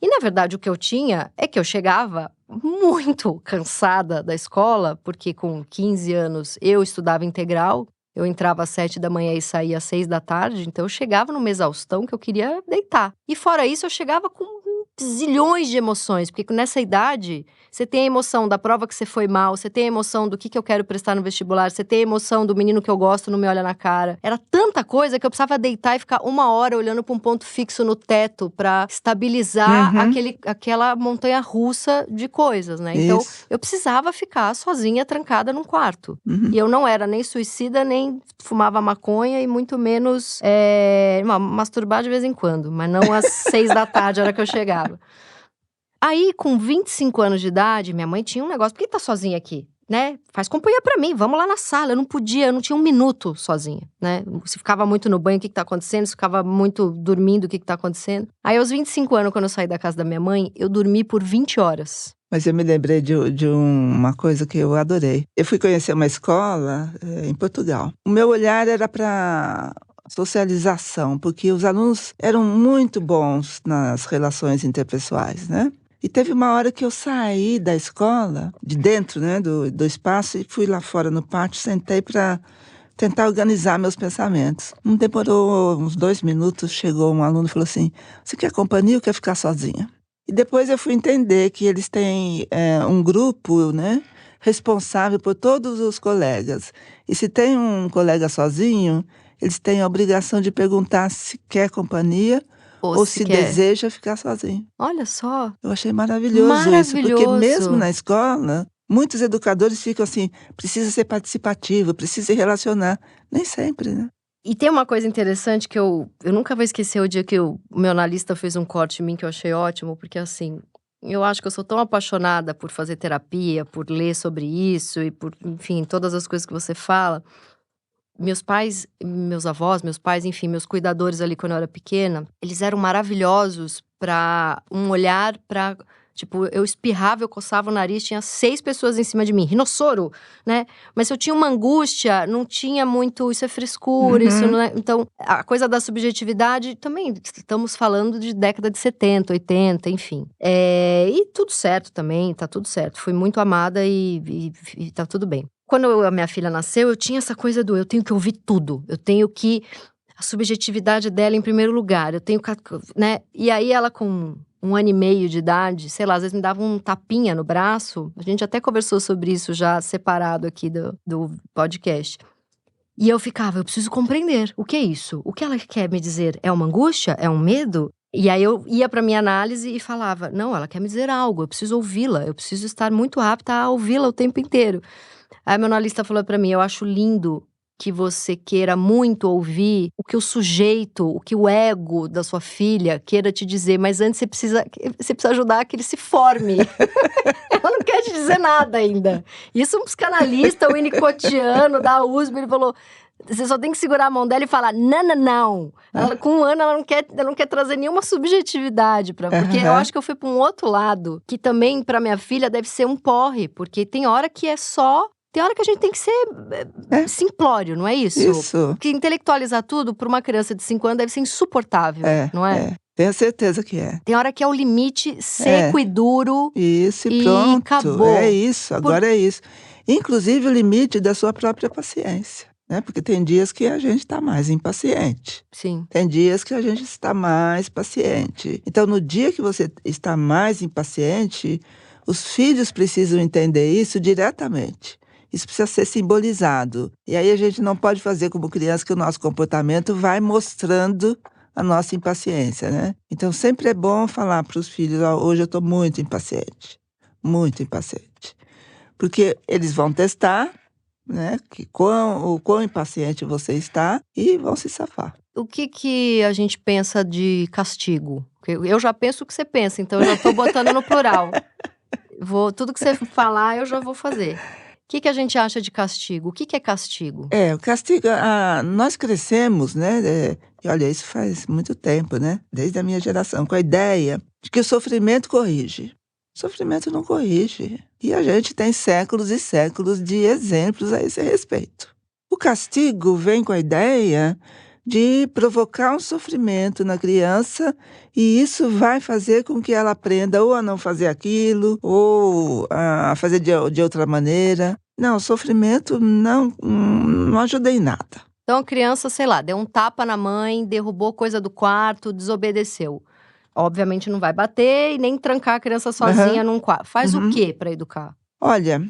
E, na verdade, o que eu tinha é que eu chegava muito cansada da escola, porque com 15 anos eu estudava integral, eu entrava às 7 da manhã e saía às 6 da tarde, então eu chegava numa exaustão que eu queria deitar. E fora isso, eu chegava com zilhões de emoções, porque nessa idade, você tem a emoção da prova que você foi mal, você tem a emoção do que eu quero prestar no vestibular, você tem a emoção do menino que eu gosto não me olha na cara. Era tanta coisa que eu precisava deitar e ficar 1 hora olhando para um ponto fixo no teto para estabilizar aquela montanha russa de coisas, né? Então, Isso. eu precisava ficar sozinha, trancada num quarto. E eu não era nem suicida, nem fumava maconha e muito menos masturbar de vez em quando, mas não às 6 da tarde, a hora que eu chegava. Aí, com 25 anos de idade, minha mãe tinha um negócio: por que tá sozinha aqui? Né? Faz companhia pra mim, vamos lá na sala. Eu não podia, eu não tinha um minuto sozinha, né? Se ficava muito no banho, o que tá acontecendo? Se ficava muito dormindo, o que tá acontecendo? Aí, aos 25 anos, quando eu saí da casa da minha mãe, eu dormi por 20 horas. Mas eu me lembrei de uma coisa que eu adorei. Eu fui conhecer uma escola em Portugal. O meu olhar era para socialização, porque os alunos eram muito bons nas relações interpessoais, né? E teve uma hora que eu saí da escola, de dentro, né, do espaço, e fui lá fora no pátio, sentei para tentar organizar meus pensamentos. Não demorou uns 2 minutos, chegou um aluno e falou assim: você quer companhia ou quer ficar sozinha? E depois eu fui entender que eles têm um grupo, né, responsável por todos os colegas. E se tem um colega sozinho, eles têm a obrigação de perguntar se quer companhia ou se deseja ficar sozinho. Olha só. Eu achei maravilhoso isso, porque mesmo na escola, muitos educadores ficam assim: precisa ser participativo, precisa se relacionar. Nem sempre, né? E tem uma coisa interessante que eu nunca vou esquecer o dia que o meu analista fez um corte em mim que eu achei ótimo, porque assim, eu acho que eu sou tão apaixonada por fazer terapia, por ler sobre isso e por, enfim, todas as coisas que você fala. Meus pais, meus avós, meus pais, enfim, meus cuidadores ali quando eu era pequena, eles eram maravilhosos pra um olhar pra... Tipo, eu espirrava, eu coçava o nariz, tinha 6 pessoas em cima de mim. Rinossoro, né? Mas se eu tinha uma angústia, não tinha muito... Isso é frescura, isso não é... Então, a coisa da subjetividade, também estamos falando de década de 70, 80, enfim. E tudo certo também, tá tudo certo. Fui muito amada e tá tudo bem. Quando a minha filha nasceu, eu tinha essa coisa do: eu tenho que ouvir tudo. Eu tenho que... A subjetividade dela em primeiro lugar. Eu tenho que... né? E aí ela com 1 ano e meio de idade, sei lá, às vezes me dava um tapinha no braço. A gente até conversou sobre isso já separado aqui do podcast. E eu ficava: eu preciso compreender. O que é isso? O que ela quer me dizer? É uma angústia? É um medo? E aí eu ia pra minha análise e falava, não, ela quer me dizer algo, eu preciso ouvi-la, eu preciso estar muito apta a ouvi-la o tempo inteiro. Aí meu analista falou pra mim, eu acho lindo que você queira muito ouvir o que o sujeito, o que o ego da sua filha queira te dizer, mas antes você precisa ajudar que ele se forme. Ela não quer te dizer nada ainda. Isso um psicanalista, o winnicottiano da USP, ele falou, você só tem que segurar a mão dela e falar, não, não, não. Com 1 ano ela não quer trazer nenhuma subjetividade porque eu acho que eu fui pra um outro lado, que também pra minha filha deve ser um porre, porque tem hora que é só. Tem hora que a gente tem que ser simplório, não é isso? Isso. Porque intelectualizar tudo pra uma criança de 5 anos deve ser insuportável, não é? Tenho certeza que é. Tem hora que é o limite seco e duro. Isso, e e pronto. acabou. É isso, agora é isso. Inclusive o limite da sua própria paciência, né? Porque tem dias que a gente está mais impaciente. Sim. Tem dias que a gente está mais paciente. Então, no dia que você está mais impaciente, os filhos precisam entender isso diretamente. Isso precisa ser simbolizado. E aí a gente não pode fazer como criança que o nosso comportamento vai mostrando a nossa impaciência, né? Então sempre é bom falar para os filhos, hoje eu estou muito impaciente. Muito impaciente. Porque eles vão testar, né? O quão impaciente você está e vão se safar. O que a gente pensa de castigo? Eu já penso o que você pensa, então eu já tô botando no plural. Tudo que você falar, eu já vou fazer. O que a gente acha de castigo? O que é castigo? O castigo, nós crescemos, né? E olha, isso faz muito tempo, né? Desde a minha geração, com a ideia de que o sofrimento corrige. O sofrimento não corrige. E a gente tem séculos e séculos de exemplos a esse respeito. O castigo vem com a ideia de provocar um sofrimento na criança e isso vai fazer com que ela aprenda ou a não fazer aquilo ou a fazer de outra maneira. Não, o sofrimento não ajuda em nada. Então a criança, sei lá, deu um tapa na mãe, derrubou coisa do quarto, desobedeceu. Obviamente não vai bater e nem trancar a criança sozinha num quarto. Faz o quê para educar? Olha,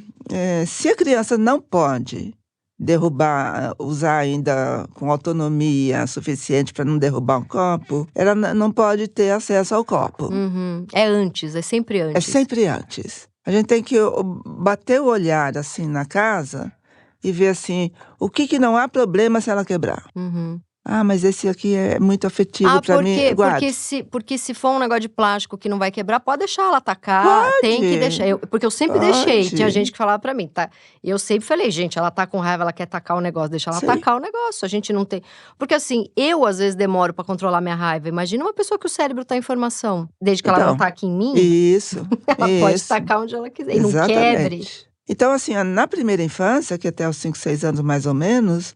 se a criança não pode derrubar, usar ainda com autonomia suficiente para não derrubar um copo, ela não pode ter acesso ao copo. É antes, é sempre antes. É sempre antes. A gente tem que bater o olhar assim na casa e ver assim, o que não há problema se ela quebrar. Mas esse aqui é muito afetivo para mim. Porque se for um negócio de plástico que não vai quebrar, pode deixar ela atacar. Pode. Tem que deixar. Porque eu sempre deixei. Tinha gente que falava pra mim, tá? E eu sempre falei, gente, ela tá com raiva, ela quer atacar o negócio, deixa ela atacar o negócio. A gente não tem. Porque assim, eu às vezes demoro pra controlar minha raiva. Imagina uma pessoa que o cérebro tá em formação. Desde que ela não ataque em mim. Isso. Ela pode atacar onde ela quiser. E não quebre. Então, assim, na primeira infância, que até os 5, 6 anos mais ou menos,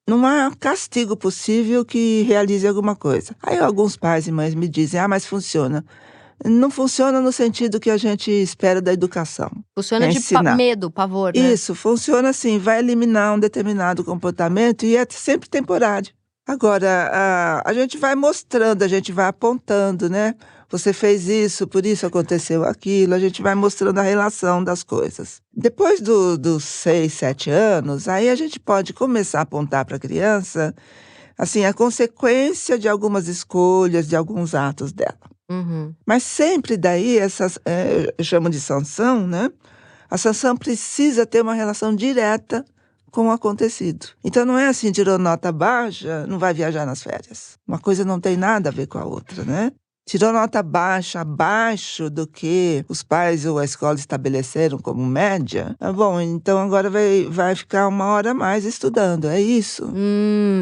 não há castigo possível que realize alguma coisa. Aí alguns pais e mães me dizem, mas funciona. Não funciona no sentido que a gente espera da educação. Funciona de medo, pavor, né? Isso, funciona assim, vai eliminar um determinado comportamento e é sempre temporário. Agora, a gente vai mostrando, a gente vai apontando, né? Você fez isso, por isso aconteceu aquilo, a gente vai mostrando a relação das coisas. Depois dos 6, 7 anos, aí a gente pode começar a apontar para a criança, assim, a consequência de algumas escolhas, de alguns atos dela. Mas sempre daí, eu chamo de sanção, né? A sanção precisa ter uma relação direta com o acontecido. Então não é assim, tirou nota baixa, não vai viajar nas férias. Uma coisa não tem nada a ver com a outra, né? Tirou nota baixa, abaixo do que os pais ou a escola estabeleceram como média, bom, então agora vai ficar 1 hora a mais estudando, é isso.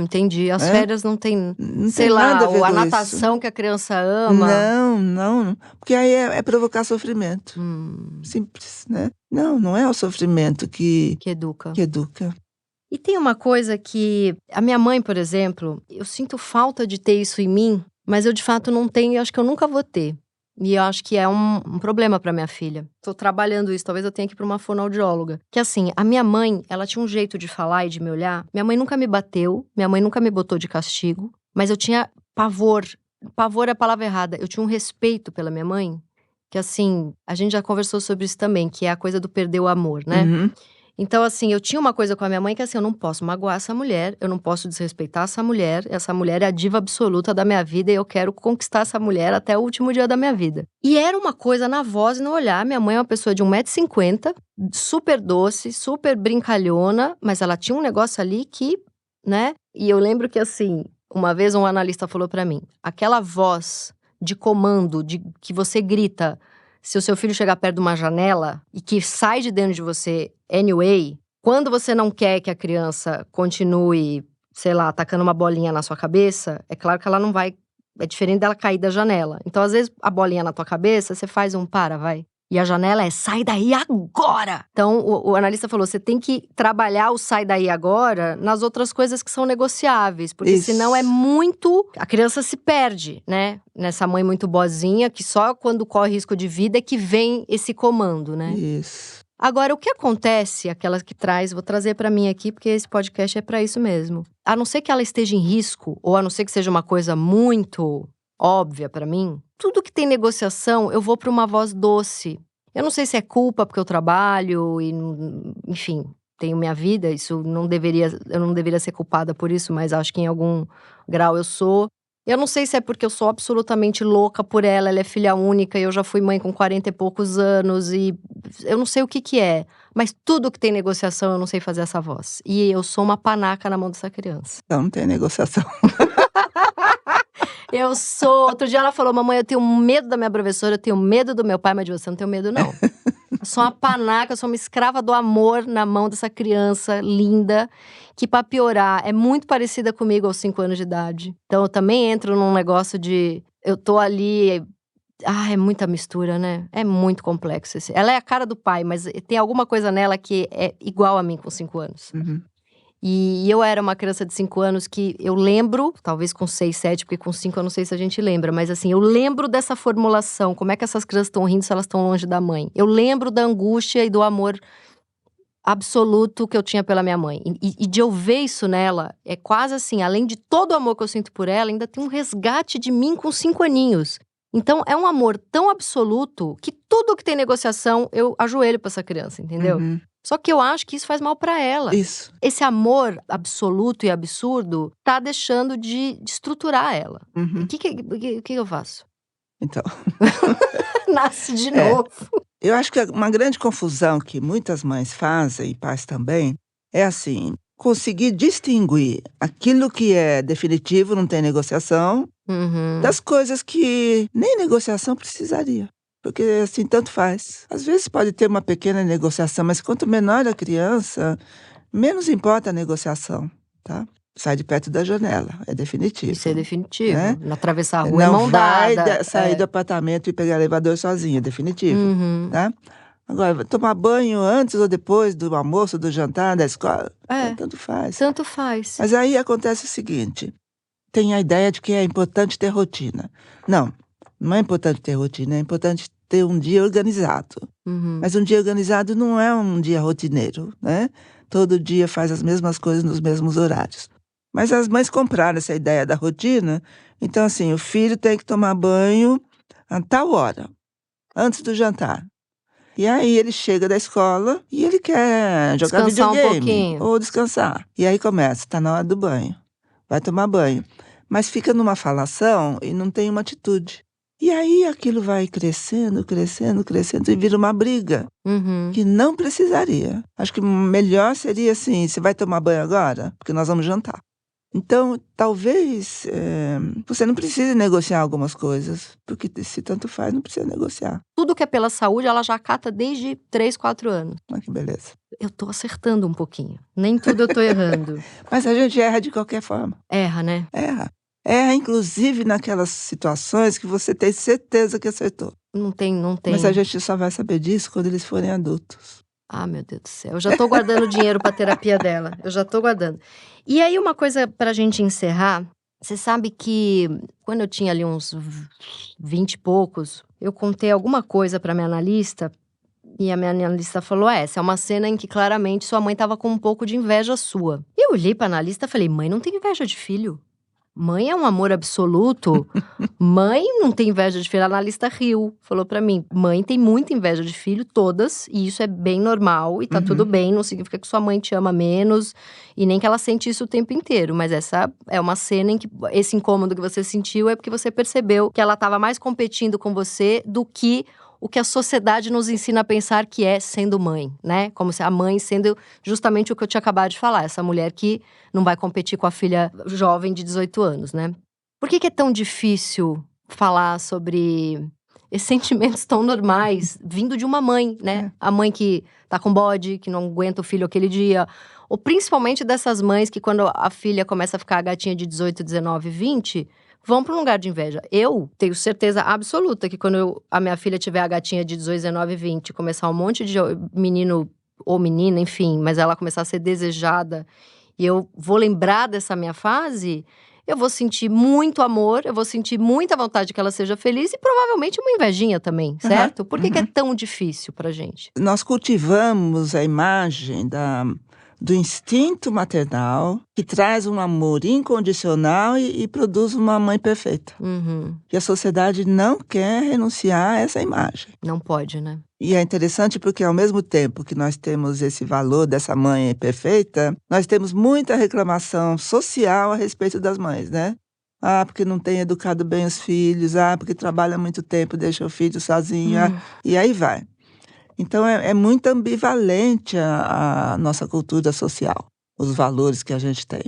Entendi. As férias não tem, sei tem lá, nada a ver ou a com natação isso. Que a criança ama. Não, porque aí é provocar sofrimento. Simples, né? Não é o sofrimento que educa. E tem uma coisa que a minha mãe, por exemplo, eu sinto falta de ter isso em mim, mas eu de fato não tenho e acho que eu nunca vou ter. E eu acho que é um problema pra minha filha. Tô trabalhando isso, talvez eu tenha que ir pra uma fonoaudióloga. Que assim, a minha mãe, ela tinha um jeito de falar e de me olhar. Minha mãe nunca me bateu, minha mãe nunca me botou de castigo, mas eu tinha pavor. Pavor é a palavra errada. Eu tinha um respeito pela minha mãe, que assim, a gente já conversou sobre isso também, que é a coisa do perder o amor, né? Então, assim, eu tinha uma coisa com a minha mãe que, assim, eu não posso magoar essa mulher, eu não posso desrespeitar essa mulher é a diva absoluta da minha vida e eu quero conquistar essa mulher até o último dia da minha vida. E era uma coisa na voz e no olhar. Minha mãe é uma pessoa de 1,50 m, super doce, super brincalhona, mas ela tinha um negócio ali que, né? E eu lembro que, assim, uma vez um analista falou pra mim, aquela voz de comando, de que você grita se o seu filho chegar perto de uma janela e que sai de dentro de você anyway, quando você não quer que a criança continue, sei lá, atacando uma bolinha na sua cabeça, é claro que ela não vai, é diferente dela cair da janela. Então, às vezes, a bolinha na tua cabeça, você faz um para, vai. E a janela é sai daí agora! Então, o analista falou, você tem que trabalhar o sai daí agora nas outras coisas que são negociáveis. Porque senão é muito… A criança se perde, né? Nessa mãe muito boazinha, que só quando corre risco de vida é que vem esse comando, né? Isso. Agora, o que acontece, aquela que traz, vou trazer pra mim aqui, porque esse podcast é pra isso mesmo. A não ser que ela esteja em risco, ou a não ser que seja uma coisa muito óbvia pra mim, tudo que tem negociação, eu vou pra uma voz doce. Eu não sei se é culpa porque eu trabalho e, enfim, tenho minha vida, isso não deveria, eu não deveria ser culpada por isso, mas acho que em algum grau eu sou. Eu não sei se é porque eu sou absolutamente louca por ela é filha única e eu já fui mãe com 40 e poucos anos e eu não sei o que que é, mas tudo que tem negociação eu não sei fazer essa voz. E eu sou uma panaca na mão dessa criança. Então não tem negociação. Eu sou… Outro dia ela falou, mamãe, eu tenho medo da minha professora, eu tenho medo do meu pai, mas de você não tenho medo, não. Eu sou uma panaca, eu sou uma escrava do amor na mão dessa criança linda, que pra piorar, é muito parecida comigo aos 5 anos de idade. Então eu também entro num negócio de… Eu tô ali… é muita mistura, né? É muito complexo. Ela é a cara do pai, mas tem alguma coisa nela que é igual a mim com 5 anos. Uhum. E eu era uma criança de 5 anos que eu lembro, talvez com 6, 7, porque com 5 eu não sei se a gente lembra, mas assim, eu lembro dessa formulação, como é que essas crianças estão rindo se elas estão longe da mãe. Eu lembro da angústia e do amor absoluto que eu tinha pela minha mãe. E de eu ver isso nela, é quase assim, além de todo o amor que eu sinto por ela, ainda tem um resgate de mim com 5 aninhos. Então, é um amor tão absoluto que tudo que tem negociação, eu ajoelho pra essa criança, entendeu? Uhum. Só que eu acho que isso faz mal pra ela. Isso. Esse amor absoluto e absurdo tá deixando de estruturar ela. Uhum. O que eu faço? Então, Nasce de novo. eu acho que uma grande confusão que muitas mães fazem, e pais também, é assim, conseguir distinguir aquilo que é definitivo, não tem negociação, Uhum. das coisas que nem negociação precisaria. Porque assim, tanto faz. Às vezes pode ter uma pequena negociação, mas quanto menor a criança, menos importa a negociação, tá? Sai de perto da janela, é definitivo. Isso é definitivo. Né? Atravessar a rua é Não mão vai dada. sair do apartamento e pegar elevador sozinho, é definitivo. Uhum. Tá? Agora, tomar banho antes ou depois do almoço, do jantar, da escola, tanto faz. Tanto faz. Mas aí acontece o seguinte, tem a ideia de que é importante ter rotina. Não é importante ter rotina, é importante ter um dia organizado. Uhum. Mas um dia organizado não é um dia rotineiro, né? Todo dia faz as mesmas coisas nos mesmos horários. Mas as mães compraram essa ideia da rotina, então assim, o filho tem que tomar banho a tal hora, antes do jantar. E aí ele chega da escola e ele quer jogar Descansar videogame um pouquinho. ou descansar. E aí começa, tá na hora do banho, vai tomar banho. Mas fica numa falação e não tem uma atitude. E aí aquilo vai crescendo, crescendo, crescendo e vira uma briga. Uhum. Que não precisaria. Acho que melhor seria assim, você vai tomar banho agora? Porque nós vamos jantar. Então, talvez você não precise negociar algumas coisas, porque se tanto faz, não precisa negociar. Tudo que é pela saúde, ela já cata desde 3, 4 anos. Olha que beleza. Eu tô acertando um pouquinho. Nem tudo eu tô errando. Mas a gente erra de qualquer forma. Erra, né? Erra, inclusive naquelas situações que você tem certeza que acertou. Não tem. Mas a gente só vai saber disso quando eles forem adultos. Ah, meu Deus do céu. Eu já tô guardando dinheiro pra terapia dela. Eu já tô guardando. E aí, uma coisa pra gente encerrar. Você sabe que quando eu tinha ali uns 20 e poucos, eu contei alguma coisa pra minha analista. E a minha analista falou, essa é uma cena em que claramente sua mãe tava com um pouco de inveja sua. E eu olhei pra analista e falei, mãe não tem inveja de filho. Mãe é um amor absoluto. Mãe não tem inveja de filho. A analista riu, falou pra mim: mãe tem muita inveja de filho, todas, e isso é bem normal, e tá tudo bem, não significa que sua mãe te ama menos, e nem que ela sente isso o tempo inteiro. Mas essa é uma cena em que esse incômodo que você sentiu é porque você percebeu que ela tava mais competindo com você do que o que a sociedade nos ensina a pensar que é sendo mãe, né? Como se a mãe sendo justamente o que eu tinha acabado de falar, essa mulher que não vai competir com a filha jovem de 18 anos, né? Por que é tão difícil falar sobre esses sentimentos tão normais vindo de uma mãe, né? A mãe que tá com bode, que não aguenta o filho aquele dia. Ou principalmente dessas mães que quando a filha começa a ficar a gatinha de 18, 19, 20, vão para um lugar de inveja. Eu tenho certeza absoluta que quando a minha filha tiver a gatinha de 18, 19, 20, começar um monte de menino ou menina, enfim, mas ela começar a ser desejada, e eu vou lembrar dessa minha fase, eu vou sentir muito amor, eu vou sentir muita vontade que ela seja feliz e provavelmente uma invejinha também, certo? Por que é tão difícil pra gente? Nós cultivamos a imagem do instinto maternal, que traz um amor incondicional e produz uma mãe perfeita. E a sociedade não quer renunciar a essa imagem. Não pode, né? E é interessante porque, ao mesmo tempo que nós temos esse valor dessa mãe perfeita, nós temos muita reclamação social a respeito das mães, né? Ah, porque não tem educado bem os filhos, ah, porque trabalha muito tempo, deixa o filho sozinho, e aí vai. Então, é muito ambivalente a nossa cultura social, os valores que a gente tem.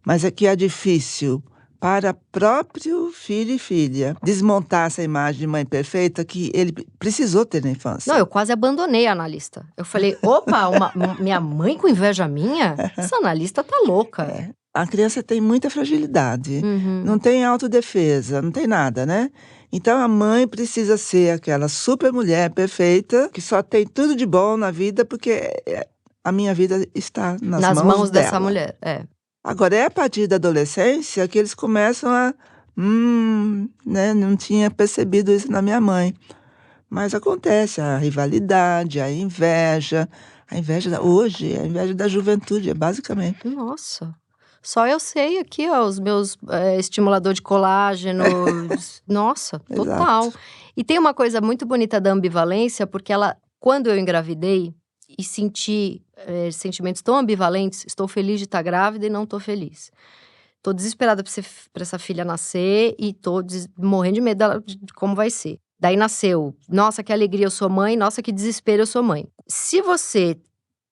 Mas é que é difícil para próprio filho e filha desmontar essa imagem de mãe perfeita que ele precisou ter na infância. Não, eu quase abandonei a analista. Eu falei, opa, minha mãe com inveja minha? Essa analista tá louca. A criança tem muita fragilidade, não tem autodefesa, não tem nada, né? Então a mãe precisa ser aquela super mulher perfeita, que só tem tudo de bom na vida, porque a minha vida está nas mãos dela. Dessa mulher, Agora, é a partir da adolescência que eles começam a… né, não tinha percebido isso na minha mãe. Mas acontece, a rivalidade, a inveja hoje, a inveja da juventude, basicamente. Nossa, só eu sei aqui, ó, os meus estimulador de colágeno, nossa, total. Exato. E tem uma coisa muito bonita da ambivalência, porque quando eu engravidei e senti sentimentos tão ambivalentes, estou feliz de estar grávida e não estou feliz. Tô desesperada pra essa filha nascer e tô morrendo de medo de como vai ser. Daí nasceu, nossa, que alegria, eu sou mãe, nossa, que desespero, eu sou mãe. Se você,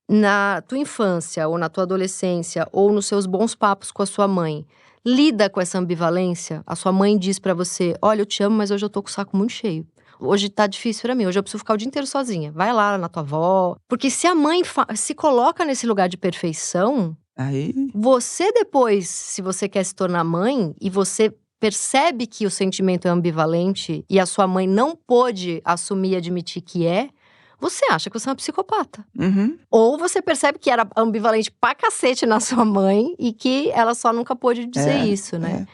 na tua infância, ou na tua adolescência, ou nos seus bons papos com a sua mãe, lida com essa ambivalência, a sua mãe diz pra você, olha, eu te amo, mas hoje eu tô com o saco muito cheio. Hoje tá difícil pra mim, hoje eu preciso ficar o dia inteiro sozinha. Vai lá na tua avó. Porque se a mãe se coloca nesse lugar de perfeição, Aí, você depois, se você quer se tornar mãe, e você percebe que o sentimento é ambivalente, e a sua mãe não pôde assumir e admitir que você acha que você é uma psicopata. Ou você percebe que era ambivalente pra cacete na sua mãe, e que ela só nunca pôde dizer isso, né?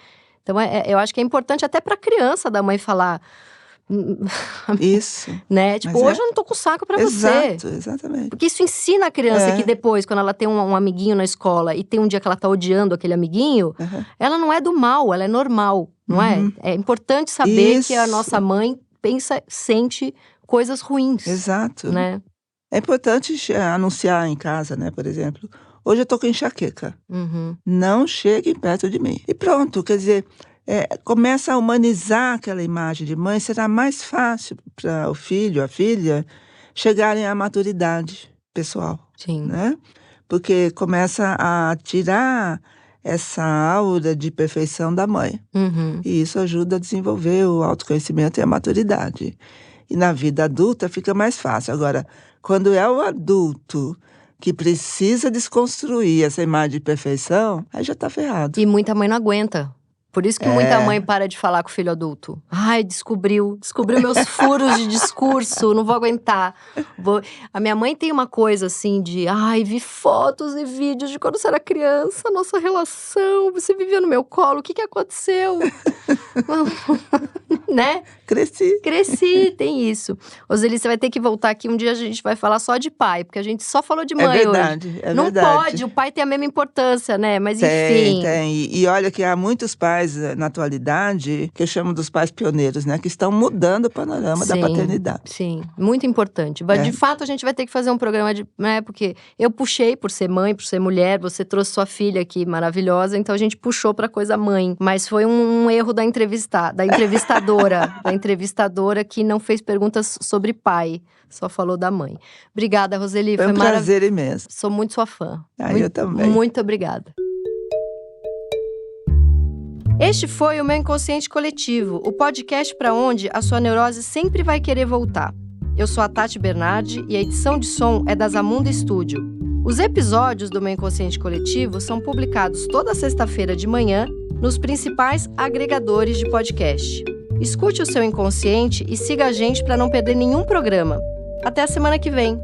Então, eu acho que é importante até pra criança da mãe falar… isso. né? Tipo, Mas hoje eu não tô com saco pra você. Exato, exatamente. Porque isso ensina a criança que depois, quando ela tem um amiguinho na escola e tem um dia que ela tá odiando aquele amiguinho, ela não é do mal, ela é normal, não é? É importante saber que a nossa mãe pensa, sente coisas ruins. Exato. Né? É importante anunciar em casa, né, por exemplo. Hoje eu tô com enxaqueca. Não cheguem perto de mim. E pronto, quer dizer… começa a humanizar aquela imagem de mãe, será mais fácil para o filho, a filha, chegarem à maturidade pessoal. Sim. Né? Porque começa a tirar essa aura de perfeição da mãe. E isso ajuda a desenvolver o autoconhecimento e a maturidade. E na vida adulta fica mais fácil. Agora, quando é o adulto que precisa desconstruir essa imagem de perfeição, aí já tá ferrado. E muita mãe não aguenta. Por isso que muita mãe para de falar com o filho adulto. Ai, descobriu meus furos de discurso, não vou aguentar. A minha mãe tem uma coisa assim de, vi fotos e vídeos de quando você era criança, nossa relação, você vivia no meu colo, o que aconteceu? Né? Cresci, tem isso. Roseli, você vai ter que voltar aqui, um dia a gente vai falar só de pai, porque a gente só falou de mãe hoje. Não pode, o pai tem a mesma importância, né? Mas enfim. Tem. E olha que há muitos pais na atualidade, que eu chamo dos pais pioneiros, né? Que estão mudando o panorama da paternidade. Sim, muito importante. De fato, a gente vai ter que fazer um programa porque eu puxei por ser mãe, por ser mulher, você trouxe sua filha aqui maravilhosa, então a gente puxou pra coisa mãe. Mas foi um erro da entrevistadora que não fez perguntas sobre pai, só falou da mãe. Obrigada, Roseli. Foi um prazer imenso. Sou muito sua fã. Eu também. Muito obrigada. Este foi o Meu Inconsciente Coletivo, o podcast para onde a sua neurose sempre vai querer voltar. Eu sou a Tati Bernardi e a edição de som é da Zamunda Studio. Os episódios do Meu Inconsciente Coletivo são publicados toda sexta-feira de manhã nos principais agregadores de podcast. Escute o seu inconsciente e siga a gente para não perder nenhum programa. Até a semana que vem!